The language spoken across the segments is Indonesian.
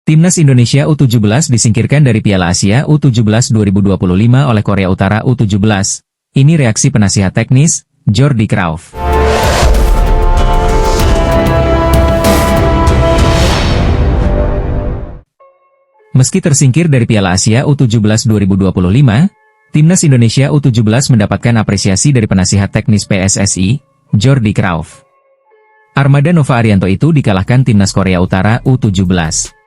Timnas Indonesia U17 disingkirkan dari Piala Asia U17 2025 oleh Korea Utara U17. Ini reaksi penasihat teknis, Jordi Crauyff. Meski tersingkir dari Piala Asia U17 2025, Timnas Indonesia U17 mendapatkan apresiasi dari penasihat teknis PSSI, Jordi Crauyff. Armada Nova Arianto itu dikalahkan Timnas Korea Utara U17.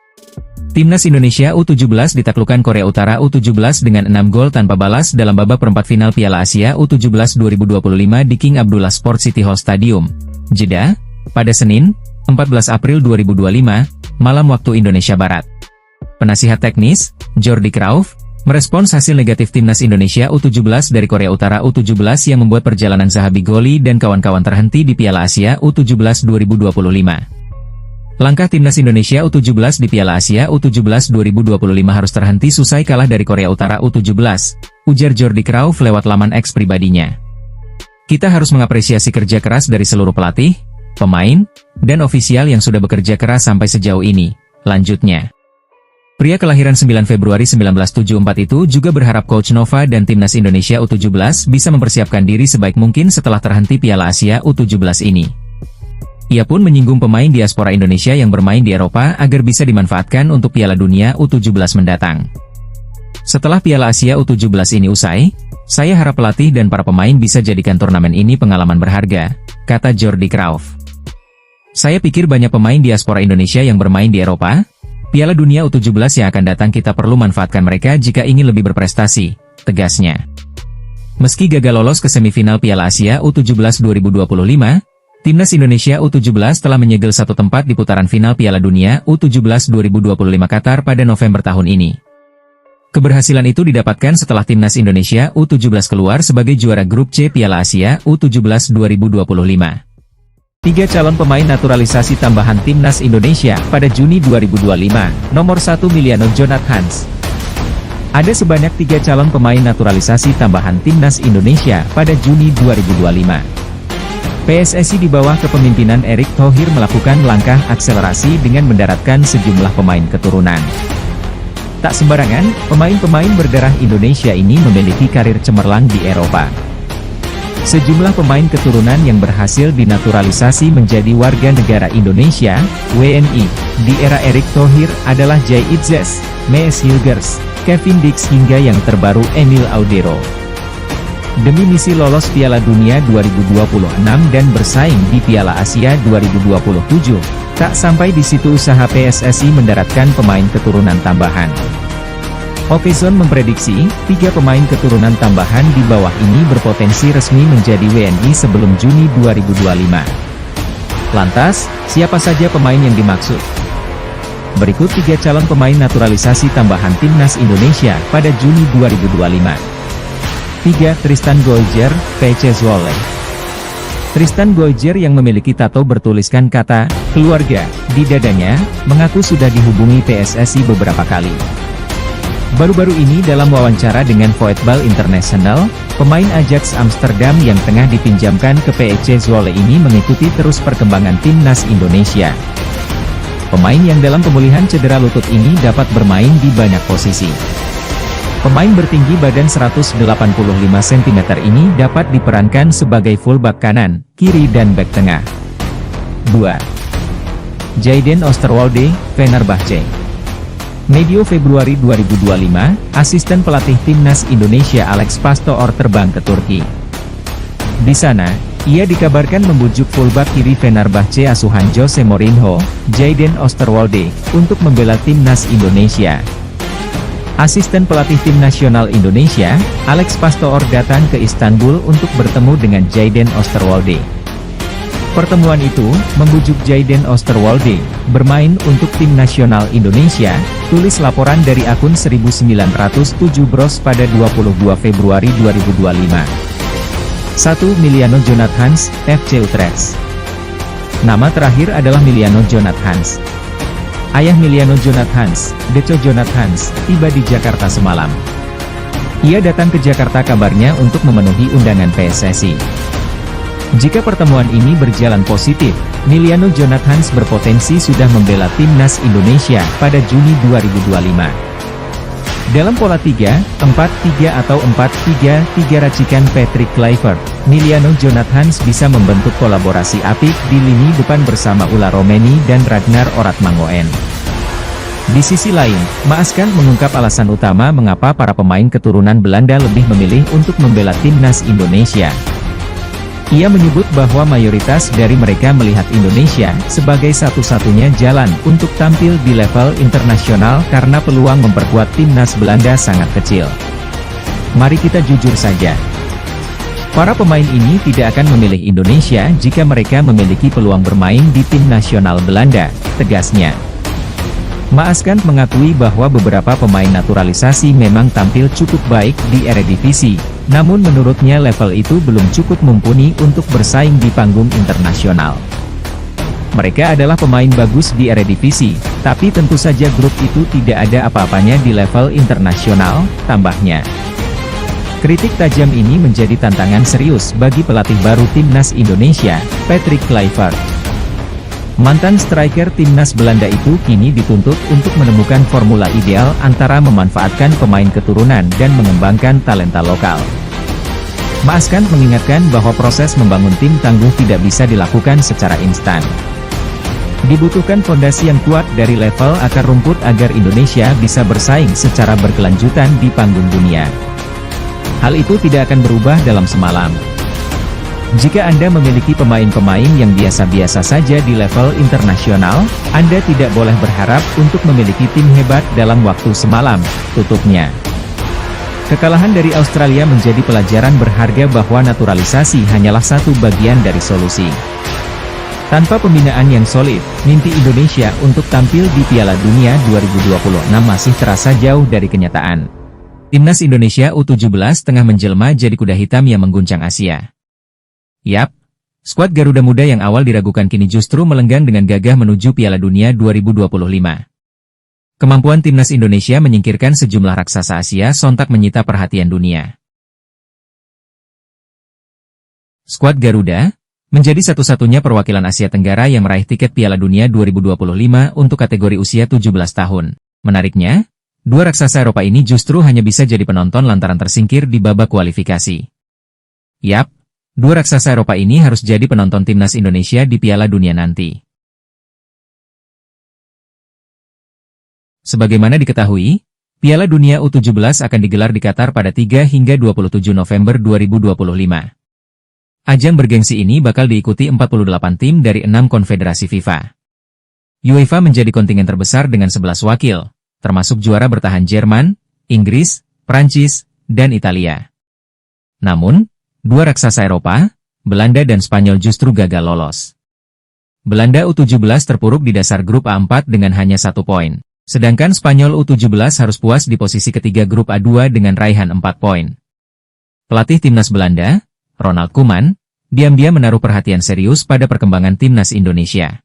Timnas Indonesia U17 ditaklukkan Korea Utara U17 dengan 6 gol tanpa balas dalam babak perempat final Piala Asia U17 2025 di King Abdullah Sport City Hall Stadium, Jeddah, pada Senin, 14 April 2025, malam waktu Indonesia Barat. Penasihat teknis, Jordi Crauyff, merespons hasil negatif Timnas Indonesia U17 dari Korea Utara U17 yang membuat perjalanan Zahabi Goli dan kawan-kawan terhenti di Piala Asia U17 2025. Langkah Timnas Indonesia U17 di Piala Asia U17 2025 harus terhenti usai kalah dari Korea Utara U17, ujar Jordi Crauyff lewat laman X pribadinya. Kita harus mengapresiasi kerja keras dari seluruh pelatih, pemain, dan ofisial yang sudah bekerja keras sampai sejauh ini, lanjutnya. Pria kelahiran 9 Februari 1974 itu juga berharap Coach Nova dan Timnas Indonesia U17 bisa mempersiapkan diri sebaik mungkin setelah terhenti Piala Asia U17 ini. Ia pun menyinggung pemain diaspora Indonesia yang bermain di Eropa agar bisa dimanfaatkan untuk Piala Dunia U17 mendatang. Setelah Piala Asia U17 ini usai, saya harap pelatih dan para pemain bisa jadikan turnamen ini pengalaman berharga, kata Jordi Crauyff. Saya pikir banyak pemain diaspora Indonesia yang bermain di Eropa. Piala Dunia U17 yang akan datang kita perlu manfaatkan mereka jika ingin lebih berprestasi, tegasnya. Meski gagal lolos ke semifinal Piala Asia U17 2025, Timnas Indonesia U17 telah menyegel satu tempat di putaran final Piala Dunia U17 2025 Qatar pada November tahun ini. Keberhasilan itu didapatkan setelah Timnas Indonesia U17 keluar sebagai juara grup C Piala Asia U17 2025. 3 calon pemain naturalisasi tambahan Timnas Indonesia pada Juni 2025. Nomor 1 Miliano Jonathans. Ada sebanyak 3 calon pemain naturalisasi tambahan Timnas Indonesia pada Juni 2025. PSSI di bawah kepemimpinan Erick Thohir melakukan langkah akselerasi dengan mendaratkan sejumlah pemain keturunan. Tak sembarangan, pemain-pemain berdarah Indonesia ini memiliki karir cemerlang di Eropa. Sejumlah pemain keturunan yang berhasil dinaturalisasi menjadi warga negara Indonesia, WNI, di era Erick Thohir adalah Jay Itzes, Mees Hilgers, Kevin Dix hingga yang terbaru Emil Audero. Demi misi lolos Piala Dunia 2026 dan bersaing di Piala Asia 2027, tak sampai di situ usaha PSSI mendaratkan pemain keturunan tambahan. Okezone memprediksi, 3 pemain keturunan tambahan di bawah ini berpotensi resmi menjadi WNI sebelum Juni 2025. Lantas, siapa saja pemain yang dimaksud? Berikut 3 calon pemain naturalisasi tambahan Timnas Indonesia pada Juni 2025. 3. Tristan Goijer, PC Zwolle. Tristan Goijer yang memiliki tato bertuliskan kata keluarga di dadanya, mengaku sudah dihubungi PSSI beberapa kali. Baru-baru ini dalam wawancara dengan Voetbal International, pemain Ajax Amsterdam yang tengah dipinjamkan ke PC Zwolle ini mengikuti terus perkembangan Timnas Indonesia. Pemain yang dalam pemulihan cedera lutut ini dapat bermain di banyak posisi. Pemain bertinggi badan 185 cm ini dapat diperankan sebagai fullback kanan, kiri dan bek tengah. 2. Jayden Oosterwolde, Fenerbahce. Medio Februari 2025, asisten pelatih Timnas Indonesia Alex Pastoor terbang ke Turki. Di sana, ia dikabarkan membujuk fullback kiri Fenerbahce asuhan Jose Mourinho, Jayden Oosterwolde, untuk membela Timnas Indonesia. Asisten pelatih tim nasional Indonesia, Alex Pastoor datang ke Istanbul untuk bertemu dengan Jayden Oosterwolde. Pertemuan itu, membujuk Jayden Oosterwolde, bermain untuk tim nasional Indonesia, tulis laporan dari akun 1907 Bros pada 22 Februari 2025. 1. Miliano Jonathans, FC Utrecht. Nama terakhir adalah Miliano Jonathans. Ayah Miliano Jonathans, Deco Jonathans, tiba di Jakarta semalam. Ia datang ke Jakarta kabarnya untuk memenuhi undangan PSSI. Jika pertemuan ini berjalan positif, Emiliano Jonathans berpotensi sudah membela timnas Indonesia pada Juni 2025. Dalam pola 3-4-3 atau 4-3-3 racikan Patrick Kluivert, Emiliano Jonathans bisa membentuk kolaborasi apik di lini depan bersama Ulla Romeni dan Ragnar Oratmangoen. Di sisi lain, Maaskant mengungkap alasan utama mengapa para pemain keturunan Belanda lebih memilih untuk membela timnas Indonesia. Ia menyebut bahwa mayoritas dari mereka melihat Indonesia sebagai satu-satunya jalan untuk tampil di level internasional karena peluang memperkuat timnas Belanda sangat kecil. Mari kita jujur saja. Para pemain ini tidak akan memilih Indonesia jika mereka memiliki peluang bermain di tim nasional Belanda, tegasnya. Maaskant mengakui bahwa beberapa pemain naturalisasi memang tampil cukup baik di Eredivisie, namun menurutnya level itu belum cukup mumpuni untuk bersaing di panggung internasional. Mereka adalah pemain bagus di Eredivisie, tapi tentu saja grup itu tidak ada apa-apanya di level internasional, tambahnya. Kritik tajam ini menjadi tantangan serius bagi pelatih baru timnas Indonesia, Patrick Kluivert. Mantan striker timnas Belanda itu kini dituntut untuk menemukan formula ideal antara memanfaatkan pemain keturunan dan mengembangkan talenta lokal. Maaskant mengingatkan bahwa proses membangun tim tangguh tidak bisa dilakukan secara instan. Dibutuhkan fondasi yang kuat dari level akar rumput agar Indonesia bisa bersaing secara berkelanjutan di panggung dunia. Hal itu tidak akan berubah dalam semalam. Jika Anda memiliki pemain-pemain yang biasa-biasa saja di level internasional, Anda tidak boleh berharap untuk memiliki tim hebat dalam waktu semalam, tutupnya. Kekalahan dari Australia menjadi pelajaran berharga bahwa naturalisasi hanyalah satu bagian dari solusi. Tanpa pembinaan yang solid, mimpi Indonesia untuk tampil di Piala Dunia 2026 masih terasa jauh dari kenyataan. Timnas Indonesia U17 tengah menjelma jadi kuda hitam yang mengguncang Asia. Yap, skuad Garuda Muda yang awal diragukan kini justru melenggang dengan gagah menuju Piala Dunia 2025. Kemampuan timnas Indonesia menyingkirkan sejumlah raksasa Asia sontak menyita perhatian dunia. Skuad Garuda menjadi satu-satunya perwakilan Asia Tenggara yang meraih tiket Piala Dunia 2025 untuk kategori usia 17 tahun. Menariknya, dua raksasa Eropa ini justru hanya bisa jadi penonton lantaran tersingkir di babak kualifikasi. Yap, dua raksasa Eropa ini harus jadi penonton timnas Indonesia di Piala Dunia nanti. Sebagaimana diketahui, Piala Dunia U17 akan digelar di Qatar pada 3 hingga 27 November 2025. Ajang bergengsi ini bakal diikuti 48 tim dari 6 konfederasi FIFA. UEFA menjadi kontingen terbesar dengan 11 wakil, termasuk juara bertahan Jerman, Inggris, Prancis, dan Italia. Namun, dua raksasa Eropa, Belanda dan Spanyol justru gagal lolos. Belanda U17 terpuruk di dasar grup A4 dengan hanya 1 poin. Sedangkan Spanyol U17 harus puas di posisi ketiga grup A2 dengan raihan 4 poin. Pelatih timnas Belanda, Ronald Koeman, diam-diam menaruh perhatian serius pada perkembangan timnas Indonesia.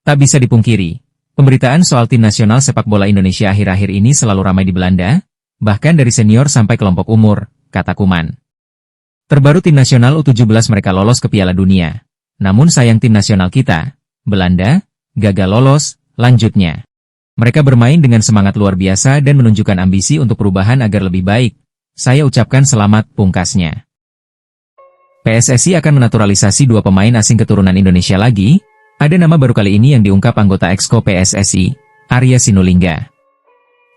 Tak bisa dipungkiri, pemberitaan soal tim nasional sepak bola Indonesia akhir-akhir ini selalu ramai di Belanda, bahkan dari senior sampai kelompok umur, kata Koeman. Terbaru tim nasional U17 mereka lolos ke Piala Dunia. Namun sayang tim nasional kita, Belanda, gagal lolos, lanjutnya. Mereka bermain dengan semangat luar biasa dan menunjukkan ambisi untuk perubahan agar lebih baik. Saya ucapkan selamat, pungkasnya. PSSI akan menaturalisasi dua pemain asing keturunan Indonesia lagi. Ada nama baru kali ini yang diungkap anggota Exco PSSI, Arya Sinulinga.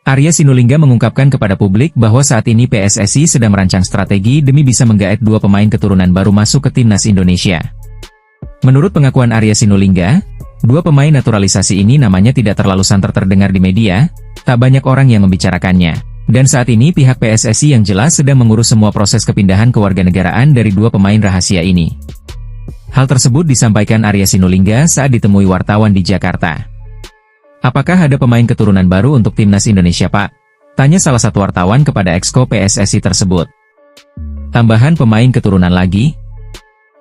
Arya Sinulinga mengungkapkan kepada publik bahwa saat ini PSSI sedang merancang strategi demi bisa menggaet dua pemain keturunan baru masuk ke timnas Indonesia. Menurut pengakuan Arya Sinulinga, dua pemain naturalisasi ini namanya tidak terlalu santer terdengar di media, tak banyak orang yang membicarakannya. Dan saat ini pihak PSSI yang jelas sedang mengurus semua proses kepindahan kewarganegaraan dari dua pemain rahasia ini. Hal tersebut disampaikan Arya Sinulinga saat ditemui wartawan di Jakarta. Apakah ada pemain keturunan baru untuk timnas Indonesia, Pak? Tanya salah satu wartawan kepada Exco PSSI tersebut. Tambahan pemain keturunan lagi?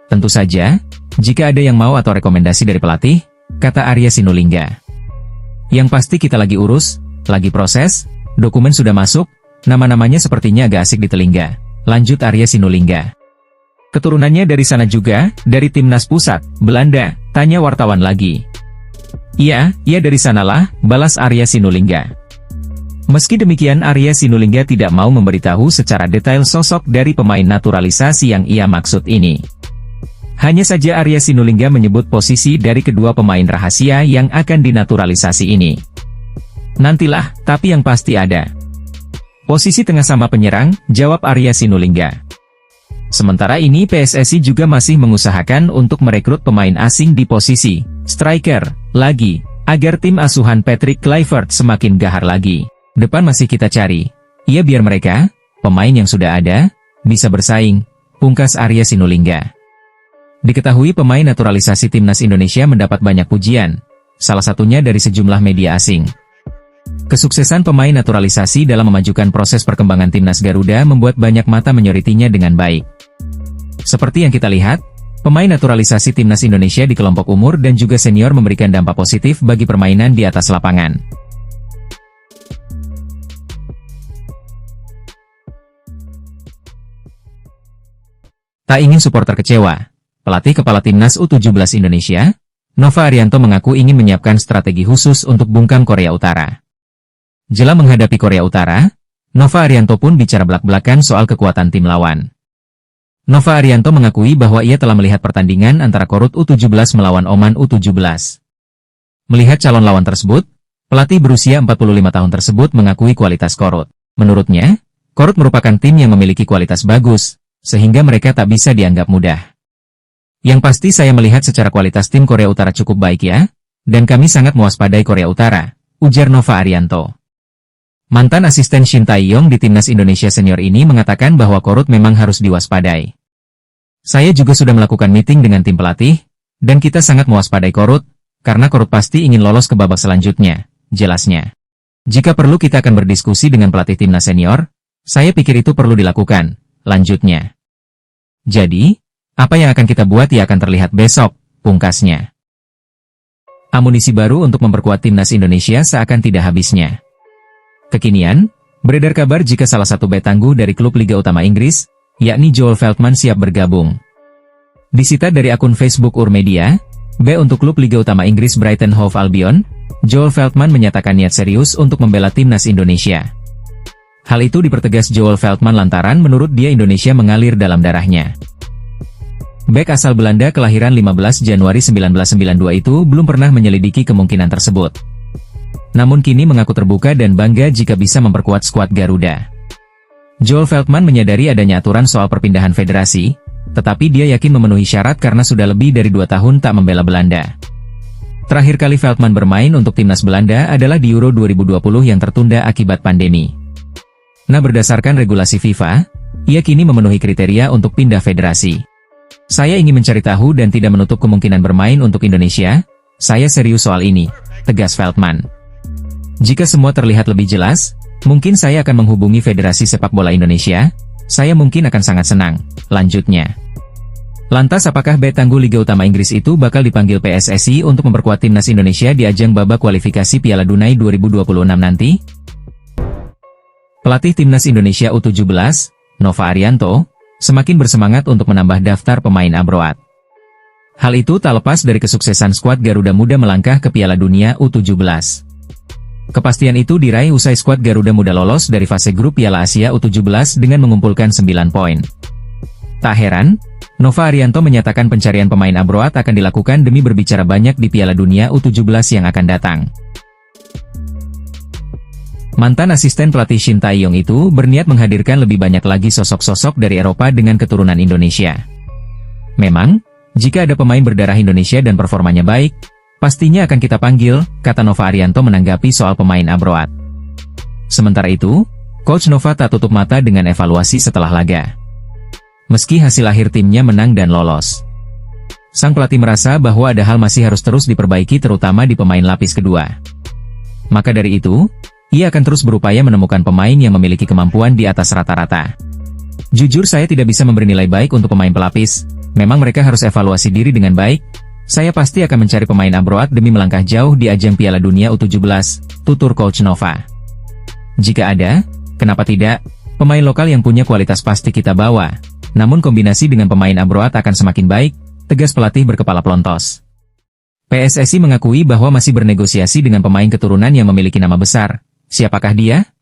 Tentu saja, jika ada yang mau atau rekomendasi dari pelatih, kata Arya Sinulinga. Yang pasti kita lagi urus, lagi proses, dokumen sudah masuk, nama-namanya sepertinya agak asik di telinga, lanjut Arya Sinulinga. Keturunannya dari sana juga, dari timnas pusat, Belanda, tanya wartawan lagi. Iya, dari sanalah, balas Arya Sinulinga. Meski demikian Arya Sinulinga tidak mau memberitahu secara detail sosok dari pemain naturalisasi yang ia maksud ini. Hanya saja Arya Sinulinga menyebut posisi dari kedua pemain rahasia yang akan dinaturalisasi ini. Nantilah, tapi yang pasti ada. Posisi tengah sama penyerang, jawab Arya Sinulinga. Sementara ini PSSI juga masih mengusahakan untuk merekrut pemain asing di posisi striker lagi, agar tim asuhan Patrick Kluivert semakin gahar lagi. Depan masih kita cari. Iya biar mereka, pemain yang sudah ada, bisa bersaing, pungkas Arya Sinulinga. Diketahui pemain naturalisasi timnas Indonesia mendapat banyak pujian, salah satunya dari sejumlah media asing. Kesuksesan pemain naturalisasi dalam memajukan proses perkembangan timnas Garuda membuat banyak mata menyoritinya dengan baik. Seperti yang kita lihat, pemain naturalisasi timnas Indonesia di kelompok umur dan juga senior memberikan dampak positif bagi permainan di atas lapangan. Tak ingin supporter kecewa, pelatih kepala timnas U17 Indonesia, Nova Arianto mengaku ingin menyiapkan strategi khusus untuk bungkam Korea Utara. Jelang menghadapi Korea Utara, Nova Arianto pun bicara belak-belakan soal kekuatan tim lawan. Nova Arianto mengakui bahwa ia telah melihat pertandingan antara Korut U17 melawan Oman U17. Melihat calon lawan tersebut, pelatih berusia 45 tahun tersebut mengakui kualitas Korut. Menurutnya, Korut merupakan tim yang memiliki kualitas bagus, sehingga mereka tak bisa dianggap mudah. Yang pasti saya melihat secara kualitas tim Korea Utara cukup baik ya, dan kami sangat mewaspadai Korea Utara, ujar Nova Arianto. Mantan asisten Shin Tae-yong di timnas Indonesia senior ini mengatakan bahwa Korut memang harus diwaspadai. Saya juga sudah melakukan meeting dengan tim pelatih, dan kita sangat mewaspadai Korut, karena Korut pasti ingin lolos ke babak selanjutnya, jelasnya. Jika perlu kita akan berdiskusi dengan pelatih timnas senior, saya pikir itu perlu dilakukan, lanjutnya. Jadi, apa yang akan kita buat ya akan terlihat besok, pungkasnya. Amunisi baru untuk memperkuat timnas Indonesia seakan tidak habisnya. Kekinian, beredar kabar jika salah satu bek tangguh dari klub Liga Utama Inggris, yakni Joel Veltman siap bergabung. Disita dari akun Facebook Urmedia, bek untuk klub Liga Utama Inggris Brighton Hove Albion, Joel Veltman menyatakan niat serius untuk membela timnas Indonesia. Hal itu dipertegas Joel Veltman lantaran menurut dia Indonesia mengalir dalam darahnya. Bek asal Belanda kelahiran 15 Januari 1992 itu belum pernah menyelidiki kemungkinan tersebut. Namun kini mengaku terbuka dan bangga jika bisa memperkuat skuad Garuda. Joel Veltman menyadari adanya aturan soal perpindahan federasi, tetapi dia yakin memenuhi syarat karena sudah lebih dari 2 tahun tak membela Belanda. Terakhir kali Veltman bermain untuk timnas Belanda adalah di Euro 2020 yang tertunda akibat pandemi. Nah, berdasarkan regulasi FIFA, ia kini memenuhi kriteria untuk pindah federasi. Saya ingin mencari tahu dan tidak menutup kemungkinan bermain untuk Indonesia, saya serius soal ini, tegas Veltman. Jika semua terlihat lebih jelas, mungkin saya akan menghubungi Federasi Sepak Bola Indonesia, saya mungkin akan sangat senang, lanjutnya. Lantas apakah bek tangguh Liga Utama Inggris itu bakal dipanggil PSSI untuk memperkuat timnas Indonesia di ajang babak kualifikasi Piala Dunia 2026 nanti? Pelatih timnas Indonesia U17, Nova Arianto, semakin bersemangat untuk menambah daftar pemain abroad. Hal itu tak lepas dari kesuksesan skuad Garuda Muda melangkah ke Piala Dunia U17. Kepastian itu diraih usai skuad Garuda Muda lolos dari fase grup Piala Asia U17 dengan mengumpulkan 9 poin. Tak heran, Nova Arianto menyatakan pencarian pemain abroad akan dilakukan demi berbicara banyak di Piala Dunia U17 yang akan datang. Mantan asisten pelatih Shin Tae-yong itu berniat menghadirkan lebih banyak lagi sosok-sosok dari Eropa dengan keturunan Indonesia. Memang, jika ada pemain berdarah Indonesia dan performanya baik, pastinya akan kita panggil, kata Nova Arianto menanggapi soal pemain abroad. Sementara itu, Coach Nova tak tutup mata dengan evaluasi setelah laga. Meski hasil akhir timnya menang dan lolos, sang pelatih merasa bahwa ada hal masih harus terus diperbaiki terutama di pemain lapis kedua. Maka dari itu, ia akan terus berupaya menemukan pemain yang memiliki kemampuan di atas rata-rata. Jujur saya tidak bisa memberi nilai baik untuk pemain pelapis, memang mereka harus evaluasi diri dengan baik. Saya pasti akan mencari pemain abroad demi melangkah jauh di ajang Piala Dunia U17, tutur Coach Nova. Jika ada, kenapa tidak, pemain lokal yang punya kualitas pasti kita bawa, Namun kombinasi dengan pemain abroad akan semakin baik, tegas pelatih berkepala pelontos. PSSI mengakui bahwa masih bernegosiasi dengan pemain keturunan yang memiliki nama besar. Siapakah dia?